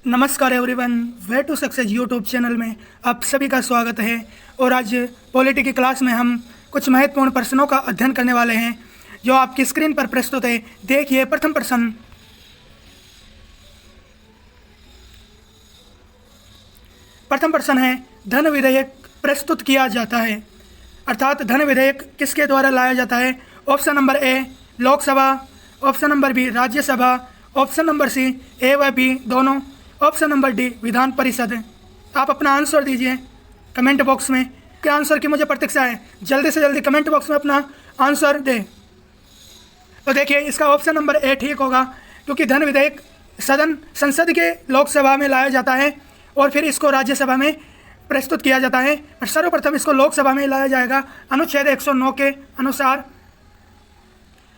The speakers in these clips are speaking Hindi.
नमस्कार everyone, way to success YouTube channel में आप सभी का स्वागत है। और आज पॉलिटी की क्लास में हम कुछ महत्वपूर्ण प्रश्नों का अध्ययन करने वाले हैं जो आपकी स्क्रीन पर प्रस्तुत है। देखिए, प्रथम प्रश्न है, धन विधेयक प्रस्तुत किया जाता है, अर्थात धन विधेयक किसके द्वारा लाया जाता है। Option number A Lok Sabha, option number B Rajya Sabha, option number C A व बी दोनों, option number D Vidhan Parishad. आप अपना आंसर दीजिए कमेंट बॉक्स में। क्या आंसर की मुझे प्रतीक्षा है, जल्दी से जल्दी कमेंट बॉक्स में अपना आंसर दें। तो देखिए, इसका ऑप्शन नंबर ए ठीक होगा, क्योंकि धन विधेयक संसद के लोकसभा में लाया जाता है और फिर इसको राज्यसभा में प्रस्तुत किया जाता है। और सर्वप्रथम इसको लोकसभा में लाया जाएगा। अनुच्छेद 109 के अनुसार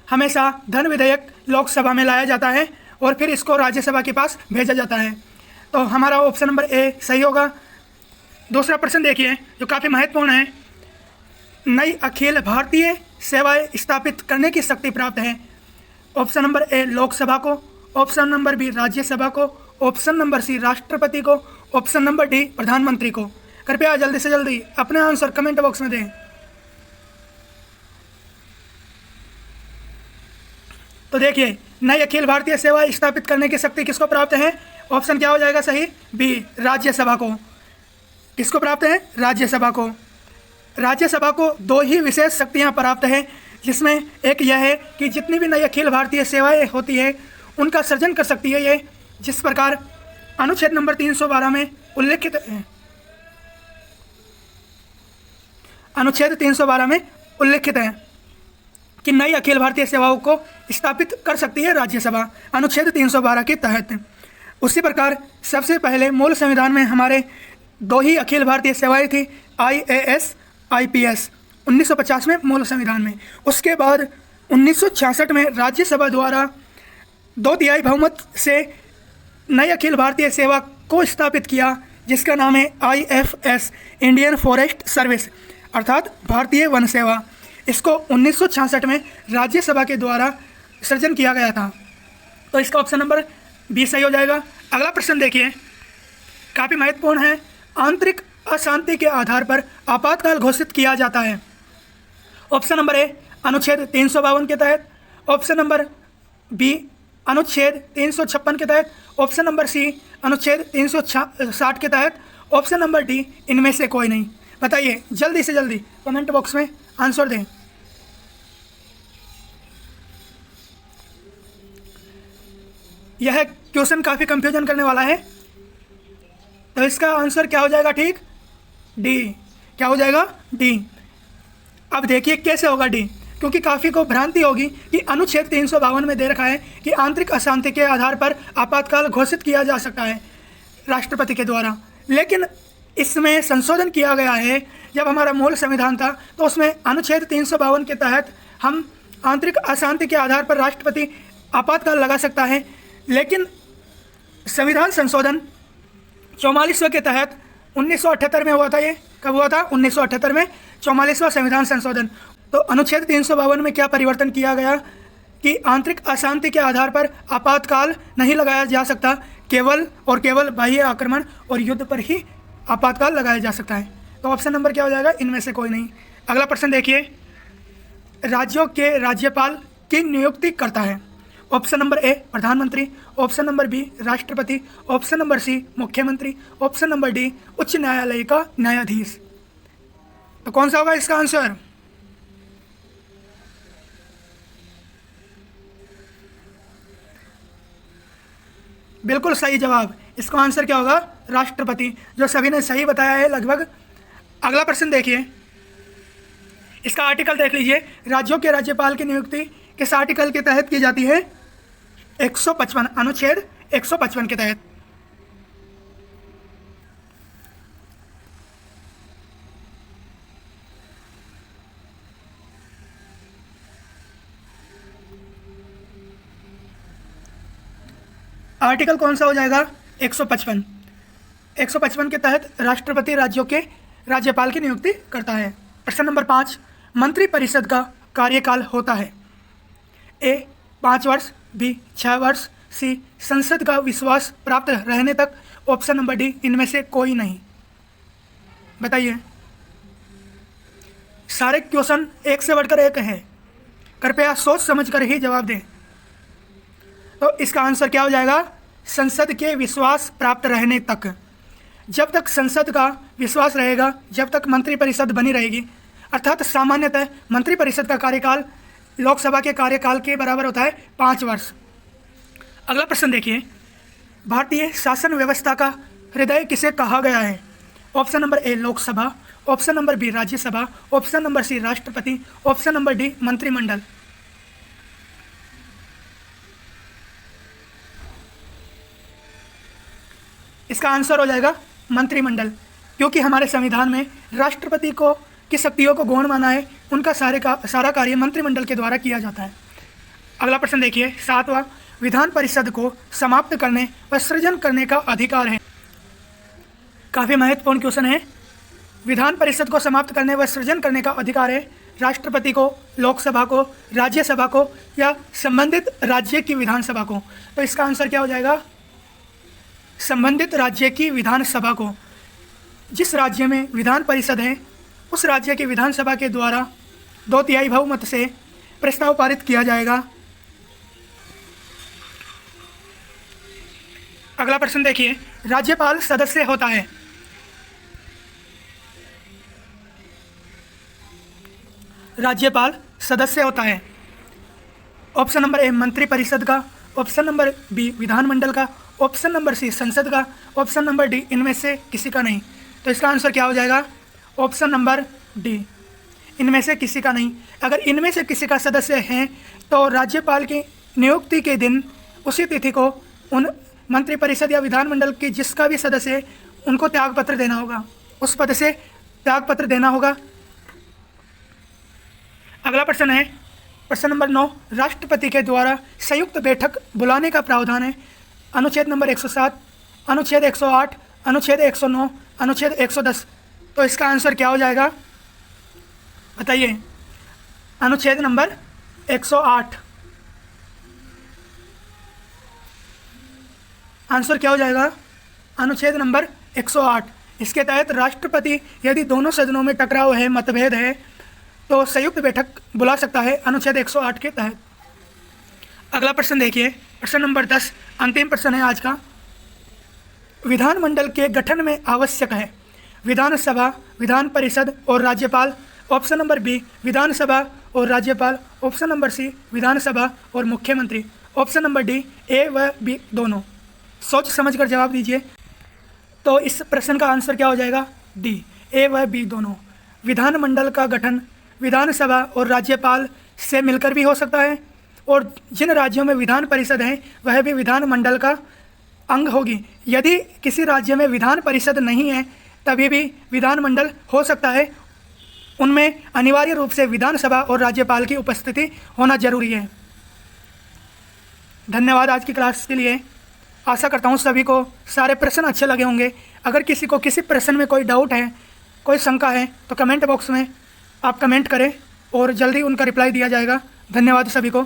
हमेशा धन विधेयक लोकसभा में लाया जाता है और फिर इसको राज्यसभा के पास भेजा जाता है। तो हमारा ऑप्शन नंबर ए सही होगा। दूसरा प्रश्न देखिए, जो काफ़ी महत्वपूर्ण है। नई अखिल भारतीय सेवाएं स्थापित करने की शक्ति प्राप्त है। ऑप्शन नंबर ए लोकसभा को, ऑप्शन नंबर बी राज्यसभा को, ऑप्शन नंबर सी राष्ट्रपति को, ऑप्शन नंबर डी प्रधानमंत्री को। कृपया जल्दी से जल्दी अपने आंसर कमेंट बॉक्स में दें। तो देखिए, नई अखिल भारतीय सेवा स्थापित करने की शक्ति किसको प्राप्त है। ऑप्शन क्या हो जाएगा सही, बी राज्यसभा को। किसको प्राप्त है, राज्यसभा को। राज्यसभा को दो ही विशेष शक्तियां प्राप्त है, जिसमें एक यह है कि जितनी भी नई अखिल भारतीय सेवाएं होती है उनका सृजन कर सकती है ये, जिस प्रकार अनुच्छेद नंबर 312 में उल्लेखित है। अनुच्छेद 312 में उल्लेखित है कि नई अखिल भारतीय सेवाओं को स्थापित कर सकती है राज्यसभा, अनुच्छेद 312 के तहत। उसी प्रकार सबसे पहले मूल संविधान में हमारे दो ही अखिल भारतीय सेवाएं थी, IAS IPS 1950 में मूल संविधान में। उसके बाद 1966 में राज्यसभा द्वारा 2/3 बहुमत से नई अखिल भारतीय सेवा को स्थापित किया, जिसका नाम है IFS इंडियन फॉरेस्ट सर्विस, अर्थात भारतीय वन सेवा। इसको 1966 में राज्यसभा के द्वारा सृजन किया गया था। तो इसका ऑप्शन नंबर बी सही हो जाएगा। अगला प्रश्न देखिए, काफ़ी महत्वपूर्ण है। आंतरिक अशांति के आधार पर आपातकाल घोषित किया जाता है। ऑप्शन नंबर ए अनुच्छेद 352 के तहत, ऑप्शन नंबर बी अनुच्छेद 356 के तहत, ऑप्शन नंबर सी अनुच्छेद 360 के तहत, ऑप्शन नंबर डी इनमें से कोई नहीं। बताइए जल्दी से जल्दी कमेंट बॉक्स में आंसर दें। यह क्वेश्चन काफ़ी कंफ्यूजन करने वाला है, तो इसका आंसर क्या हो जाएगा, ठीक डी। क्या हो जाएगा, डी। अब देखिए कैसे होगा डी, क्योंकि काफ़ी को भ्रांति होगी कि अनुच्छेद 352 में दे रखा है कि आंतरिक अशांति के आधार पर आपातकाल घोषित किया जा सकता है राष्ट्रपति के द्वारा, लेकिन इसमें संशोधन किया गया है। जब हमारा मूल संविधान था तो उसमें अनुच्छेद 352 के तहत हम आंतरिक अशांति के आधार पर राष्ट्रपति आपातकाल लगा सकता है, लेकिन संविधान संशोधन 44वें के तहत 1978 में हुआ था। ये कब हुआ था, 1978 में 44वां संविधान संशोधन। तो अनुच्छेद 352 में क्या परिवर्तन किया गया कि आंतरिक अशांति के आधार पर आपातकाल नहीं लगाया जा सकता, केवल और केवल बाह्य आक्रमण और युद्ध पर ही आपातकाल लगाया जा सकता है। तो ऑप्शन नंबर क्या हो जाएगा, इनमें से कोई नहीं। अगला प्रश्न देखिए, राज्यों के राज्यपाल की नियुक्ति करता है। ऑप्शन नंबर ए प्रधानमंत्री, ऑप्शन नंबर बी राष्ट्रपति, ऑप्शन नंबर सी मुख्यमंत्री, ऑप्शन नंबर डी उच्च न्यायालय का न्यायाधीश। तो कौन सा होगा इसका आंसर। बिल्कुल सही जवाब। इसका आंसर क्या होगा, राष्ट्रपति, जो सभी ने सही बताया है लगभग। अगला प्रश्न देखिए, इसका आर्टिकल देख लीजिए। राज्यों के राज्यपाल की नियुक्ति किस आर्टिकल के तहत की जाती है, 155 अनुच्छेद 155 के तहत। आर्टिकल कौन सा हो जाएगा, 155। 155 के तहत राष्ट्रपति राज्यों के राज्यपाल की नियुक्ति करता है। प्रश्न नंबर 5, मंत्रिपरिषद का कार्यकाल होता है। ए 5 वर्ष, बी 6 वर्ष, सी संसद का विश्वास प्राप्त रहने तक, ऑप्शन नंबर डी इनमें से कोई नहीं। बताइए, सारे क्वेश्चन एक से बढ़कर एक हैं, कृपया सोच समझ कर ही जवाब दें। तो इसका आंसर क्या हो जाएगा? संसद के विश्वास प्राप्त रहने तक। जब तक संसद का विश्वास रहेगा, जब तक मंत्रिपरिषद बनी रहेगी, अर्थात सामान्यतः मंत्रिपरिषद का कार्यकाल लोकसभा के कार्यकाल के बराबर होता है 5 वर्ष। अगला प्रश्न देखिए, भारतीय शासन व्यवस्था का हृदय किसे कहा गया है? Option number A Lok Sabha, option number B Rajya Sabha, option number C राष्ट्रपति, ऑप्शन नंबर डी मंत्रिमंडल। इसका आंसर हो जाएगा मंत्रिमंडल, क्योंकि हमारे संविधान में राष्ट्रपति को की शक्तियों को गौण माना है, उनका सारा कार्य मंत्रिमंडल के द्वारा किया जाता है। अगला प्रश्न देखिए, 7वां, विधान परिषद को समाप्त करने व सृजन करने का अधिकार है। काफ़ी महत्वपूर्ण क्वेश्चन है। विधान परिषद को समाप्त करने व सृजन करने का अधिकार है राष्ट्रपति को, लोकसभा को, राज्यसभा को या संबंधित राज्य की विधानसभा को। तो इसका आंसर क्या हो जाएगा? संबंधित राज्य की विधानसभा को। जिस राज्य में विधान परिषद है, उस राज्य की विधानसभा के द्वारा 2/3 बहुमत से प्रस्ताव पारित किया जाएगा। अगला प्रश्न देखिए, राज्यपाल सदस्य होता है। राज्यपाल सदस्य होता है। ऑप्शन नंबर ए मंत्रिपरिषद का, ऑप्शन नंबर बी विधानमंडल का, ऑप्शन नंबर सी संसद का, ऑप्शन नंबर डी इनमें से किसी का नहीं। तो इसका आंसर क्या हो जाएगा? ऑप्शन नंबर डी, इनमें से किसी का नहीं। अगर इनमें से किसी का सदस्य हैं तो राज्यपाल की नियुक्ति के दिन उसी तिथि को उन मंत्रिपरिषद या विधानमंडल के जिसका भी सदस्य है उनको त्यागपत्र देना होगा, उस पद से त्यागपत्र देना होगा। अगला प्रश्न है प्रश्न नंबर 9, राष्ट्रपति के द्वारा संयुक्त बैठक बुलाने का प्रावधान है। अनुच्छेद नंबर 107, अनुच्छेद 108, अनुच्छेद 109, अनुच्छेद 110। तो इसका आंसर क्या हो जाएगा? बताइए। अनुच्छेद नंबर 108। आंसर क्या हो जाएगा? अनुच्छेद नंबर 108। इसके तहत राष्ट्रपति यदि दोनों सदनों में टकराव है, मतभेद है, तो संयुक्त बैठक बुला सकता है अनुच्छेद 108 के तहत। अगला प्रश्न देखिए, प्रश्न नंबर 10, अंतिम प्रश्न है आज का। विधानमंडल के गठन में आवश्यक है विधानसभा, विधान परिषद और राज्यपाल। ऑप्शन नंबर बी विधानसभा और राज्यपाल, ऑप्शन नंबर सी विधानसभा और मुख्यमंत्री, ऑप्शन नंबर डी ए व बी दोनों। सोच समझकर जवाब दीजिए। तो इस प्रश्न का आंसर क्या हो जाएगा? डी, ए व बी दोनों। विधानमंडल का गठन विधानसभा और राज्यपाल से मिलकर भी हो सकता है, और जिन राज्यों में विधान परिषद है वह भी विधानमंडल का अंग होगी। यदि किसी राज्य में विधान परिषद नहीं है तभी भी विधानमंडल हो सकता है, उनमें अनिवार्य रूप से विधानसभा और राज्यपाल की उपस्थिति होना जरूरी है। धन्यवाद आज की क्लास के लिए। आशा करता हूँ सभी को सारे प्रश्न अच्छे लगे होंगे। अगर किसी को किसी प्रश्न में कोई डाउट है, कोई शंका है, तो कमेंट बॉक्स में आप कमेंट करें और जल्दी उनका रिप्लाई दिया जाएगा। धन्यवाद सभी को।